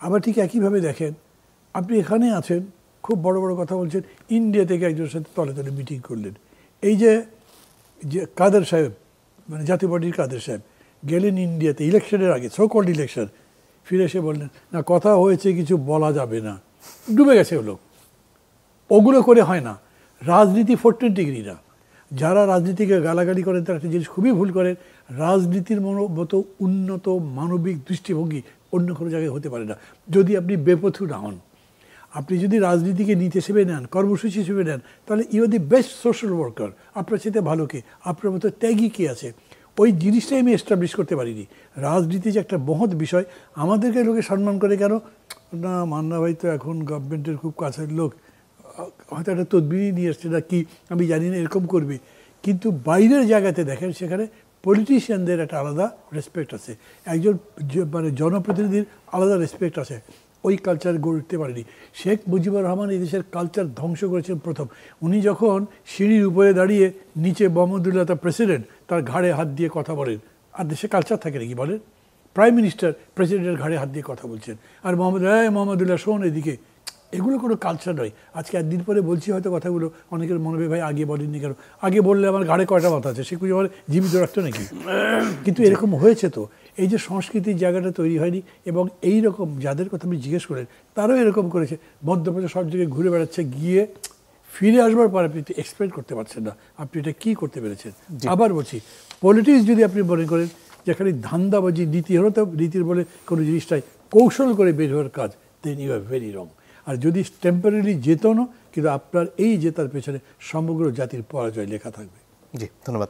আবার ঠিক একইভাবে দেখেন, আপনি এখানে আছেন, খুব বড় বড় কথা বলছেন, ইন্ডিয়া থেকে একজনের সাথে তলে তলে মিটিং করলেন। এই যে কাদের সাহেব, মানে জাতীয় পার্টির কাদের সাহেব গেলেন ইন্ডিয়াতে ইলেকশনের আগে, সো কল্ড ইলেকশন, ফিরে এসে বললেন না কথা হয়েছে কিছু বলা যাবে না, ডুবে গেছে ওগুলো। ওগুলো করে হয় না, রাজনীতি 14 ডিগ্রি না। যারা রাজনীতিকে গালাগালি করেন তারা একটা জিনিস খুবই ভুল করেন, রাজনীতির মতো উন্নত মানবিক দৃষ্টিভঙ্গি অন্য কোনো জায়গায় হতে পারে না যদি আপনি বেপথু না হন। আপনি যদি রাজনীতিকে নীতি হিসেবে নেন, কর্মসূচি হিসেবে নেন, তাহলে you are the best social worker. আপনার সাথে ভালো কে, আপনার মতো ত্যাগী কে আছে? ওই জিনিসটাই আমি এস্টাবলিশ করতে পারিনি। রাজনীতি যে একটা মহৎ বিষয়, আমাদেরকে লোকে সম্মান করে কেন না, মান্না ভাই তো এখন গভর্নমেন্টের খুব কাছের লোক, হয়তো একটা তদবিরই নিয়ে এসছে না কি আমি জানি না, এরকম করবে। কিন্তু বাইরের জায়গাতে দেখেন সেখানে পলিটিশিয়ানদের একটা আলাদা রেসপেক্ট আছে, একজন মানে জনপ্রতিনিধির আলাদা রেসপেক্ট আছে। ওই কালচার গড়ে উঠতে পারেনি। শেখ মুজিবুর রহমান এই দেশের কালচার ধ্বংস করেছেন প্রথম। উনি যখন সিঁড়ির উপরে দাঁড়িয়ে নিচে মোহাম্মদুল্লাহ তার প্রেসিডেন্ট, তার ঘাড়ে হাত দিয়ে কথা বলেন, আর দেশে কালচার থাকে নাকি বলেন? প্রাইম মিনিস্টার প্রেসিডেন্টের ঘাড়ে হাত দিয়ে কথা বলছেন, আর মোহাম্মদুল্লাহ শোন এদিকে। এগুলো কোনো কালচার নয়। আজকে একদিন পরে বলছি হয়তো কথাগুলো, অনেকের মনে হবে ভাই আগে বলেননি কেন? আগে বললে আমার ঘাড়ে কয়টা মাথা আছে, সেগুলি আমার জীবিত রাখতো নাকি? কিন্তু এরকম হয়েছে তো। এই যে সংস্কৃতির জায়গাটা তৈরি হয়নি, এবং এই রকম যাদের কথা আপনি জিজ্ঞেস করেন তারাও এরকম করেছে। মধ্যপ্রদেশ সব জায়গায় ঘুরে বেড়াচ্ছে, গিয়ে ফিরে আসবার পর আপনি এক্সপ্লেন করতে পারছেন না আপনি এটা কী করতে পেরেছেন। আবার বলছি, পলিটিক্স যদি আপনি মনে করেন যেখানে ধান্দাবাজি, নীতিহীনতা, নীতির বলে কোনো জিনিসটাই কৌশল করে বের হওয়ার কাজ, দেন ইউ আর ভেরি রং। আর যদি টেম্পোরারি যেত না, কিন্তু আপনার এই জেতার পেছনে সমগ্র জাতির পরাজয় লেখা থাকবে। জি, ধন্যবাদ।